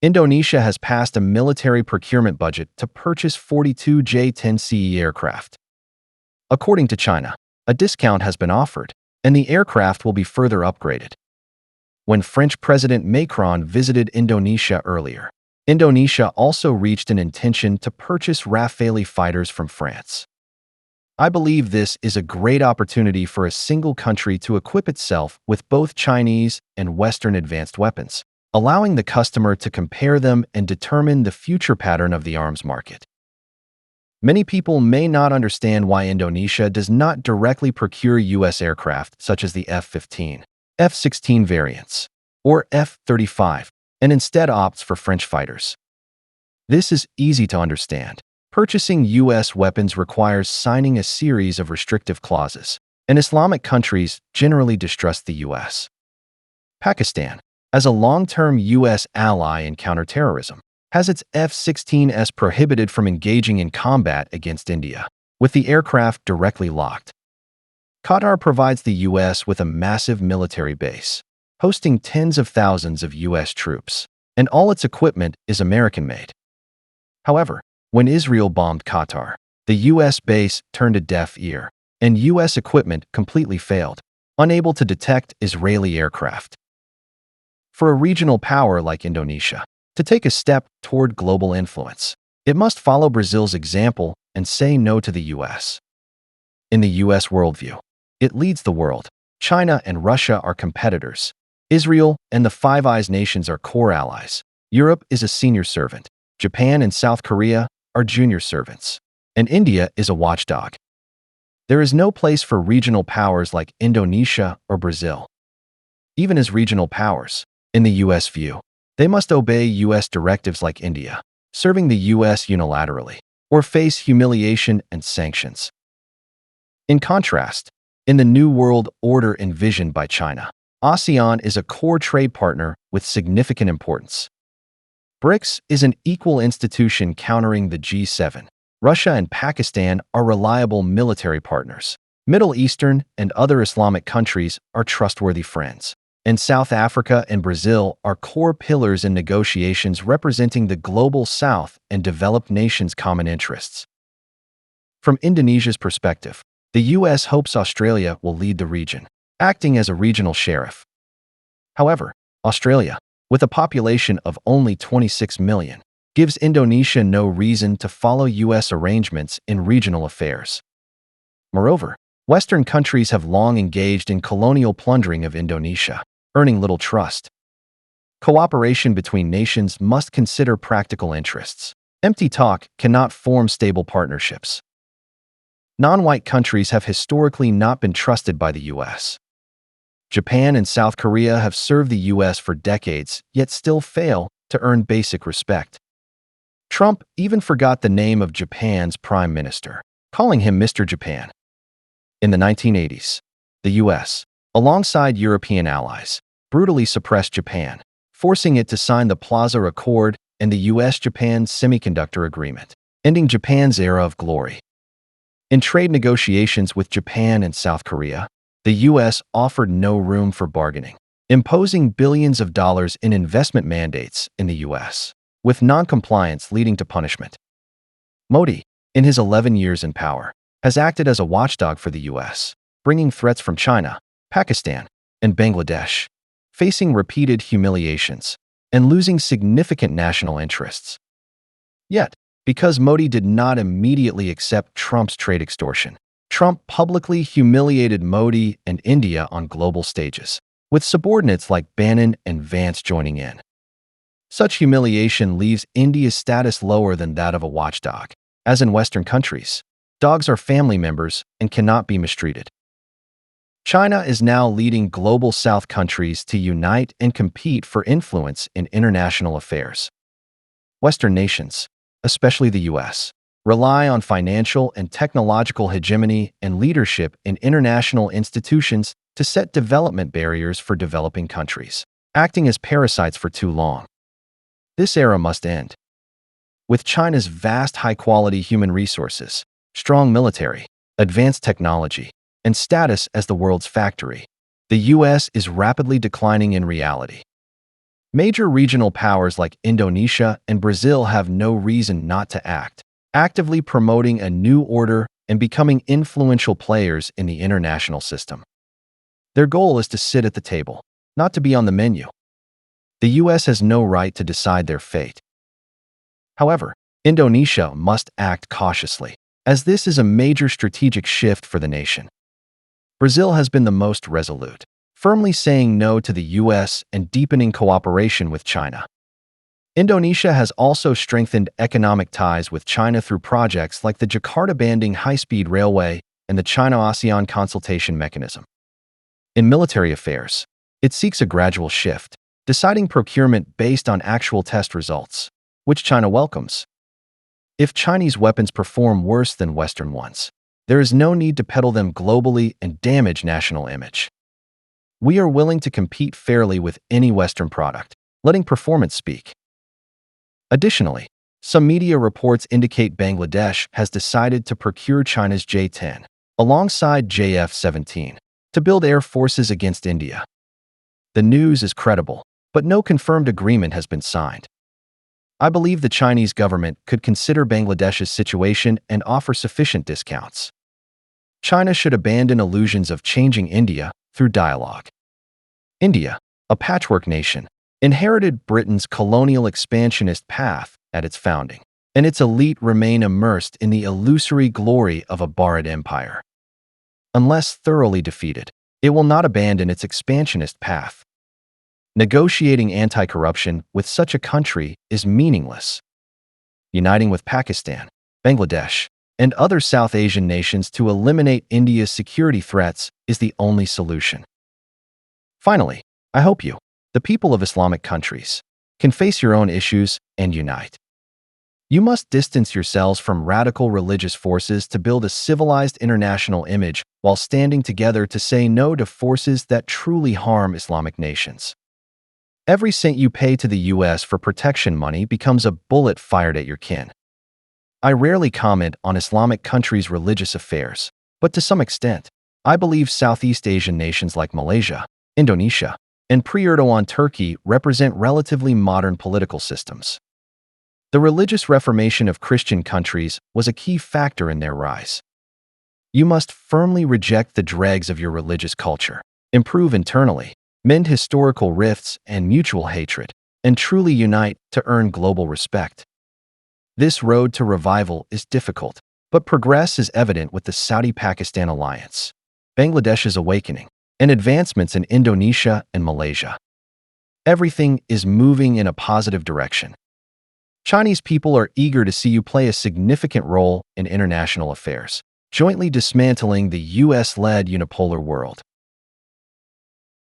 Indonesia has passed a military procurement budget to purchase 42 J-10CE aircraft. According to China, a discount has been offered, and the aircraft will be further upgraded. When French President Macron visited Indonesia earlier, Indonesia also reached an intention to purchase Rafale fighters from France. I believe this is a great opportunity for a single country to equip itself with both Chinese and Western advanced weapons, allowing the customer to compare them and determine the future pattern of the arms market. Many people may not understand why Indonesia does not directly procure U.S. aircraft such as the F-15, F-16 variants, or F-35, and instead opts for French fighters. This is easy to understand. Purchasing U.S. weapons requires signing a series of restrictive clauses, and Islamic countries generally distrust the U.S. Pakistan, as a long-term U.S. ally in counterterrorism, has its F-16s prohibited from engaging in combat against India, with the aircraft directly locked. Qatar provides the U.S. with a massive military base, hosting tens of thousands of U.S. troops, and all its equipment is American-made. However, when Israel bombed Qatar, the U.S. base turned a deaf ear, and U.S. equipment completely failed, unable to detect Israeli aircraft. For a regional power like Indonesia to take a step toward global influence, it must follow Brazil's example and say no to the U.S. In the U.S. worldview, it leads the world. China and Russia are competitors. Israel and the Five Eyes nations are core allies. Europe is a senior servant. Japan and South Korea are junior servants, and India is a watchdog. There is no place for regional powers like Indonesia or Brazil. Even as regional powers, in the U.S. view, they must obey U.S. directives like India, serving the U.S. unilaterally, or face humiliation and sanctions. In contrast, in the New World Order envisioned by China, ASEAN is a core trade partner with significant importance. BRICS is an equal institution countering the G7. Russia and Pakistan are reliable military partners. Middle Eastern and other Islamic countries are trustworthy friends. And South Africa and Brazil are core pillars in negotiations representing the global South and developed nations' common interests. From Indonesia's perspective, the U.S. hopes Australia will lead the region, acting as a regional sheriff. However, Australia, with a population of only 26 million, gives Indonesia no reason to follow U.S. arrangements in regional affairs. Moreover, Western countries have long engaged in colonial plundering of Indonesia, earning little trust. Cooperation between nations must consider practical interests. Empty talk cannot form stable partnerships. Non-white countries have historically not been trusted by the U.S. Japan and South Korea have served the U.S. for decades, yet still fail to earn basic respect. Trump even forgot the name of Japan's prime minister, calling him Mr. Japan. In the 1980s, the U.S., alongside European allies, brutally suppressed Japan, forcing it to sign the Plaza Accord and the U.S.-Japan Semiconductor Agreement, ending Japan's era of glory. In trade negotiations with Japan and South Korea, the U.S. offered no room for bargaining, imposing billions of dollars in investment mandates in the U.S., with non-compliance leading to punishment. Modi, in his 11 years in power, has acted as a watchdog for the U.S., bringing threats from China, Pakistan, and Bangladesh, facing repeated humiliations, and losing significant national interests. Yet, because Modi did not immediately accept Trump's trade extortion, Trump publicly humiliated Modi and India on global stages, with subordinates like Bannon and Vance joining in. Such humiliation leaves India's status lower than that of a watchdog. As in Western countries, dogs are family members and cannot be mistreated. China is now leading global South countries to unite and compete for influence in international affairs. Western nations, especially the U.S., rely on financial and technological hegemony and leadership in international institutions to set development barriers for developing countries, acting as parasites for too long. This era must end. With China's vast high-quality human resources, strong military, advanced technology, and status as the world's factory, the U.S. is rapidly declining in reality. Major regional powers like Indonesia and Brazil have no reason not to act, actively promoting a new order and becoming influential players in the international system. Their goal is to sit at the table, not to be on the menu. The US has no right to decide their fate. However, Indonesia must act cautiously, as this is a major strategic shift for the nation. Brazil has been the most resolute, firmly saying no to the US and deepening cooperation with China. Indonesia has also strengthened economic ties with China through projects like the Jakarta-Bandung high-speed railway and the China-ASEAN consultation mechanism. In military affairs, it seeks a gradual shift, deciding procurement based on actual test results, which China welcomes. If Chinese weapons perform worse than Western ones, there is no need to peddle them globally and damage national image. We are willing to compete fairly with any Western product, letting performance speak. Additionally, some media reports indicate Bangladesh has decided to procure China's J-10, alongside JF-17, to build air forces against India. The news is credible, but no confirmed agreement has been signed. I believe the Chinese government could consider Bangladesh's situation and offer sufficient discounts. China should abandon illusions of changing India through dialogue. India, a patchwork nation, inherited Britain's colonial expansionist path at its founding, and its elite remain immersed in the illusory glory of a borrowed empire. Unless thoroughly defeated, it will not abandon its expansionist path. Negotiating anti-corruption with such a country is meaningless. Uniting with Pakistan, Bangladesh, and other South Asian nations to eliminate India's security threats is the only solution. Finally, I hope you, the people of Islamic countries, can face your own issues and unite. You must distance yourselves from radical religious forces to build a civilized international image while standing together to say no to forces that truly harm Islamic nations. Every cent you pay to the US for protection money becomes a bullet fired at your kin. I rarely comment on Islamic countries' religious affairs, but to some extent, I believe Southeast Asian nations like Malaysia, Indonesia, and pre-Erdogan Turkey represent relatively modern political systems. The religious reformation of Christian countries was a key factor in their rise. You must firmly reject the dregs of your religious culture, improve internally, mend historical rifts and mutual hatred, and truly unite to earn global respect. This road to revival is difficult, but progress is evident with the Saudi-Pakistan alliance, Bangladesh's awakening, and advancements in Indonesia and Malaysia. Everything is moving in a positive direction. Chinese people are eager to see you play a significant role in international affairs, jointly dismantling the US-led unipolar world.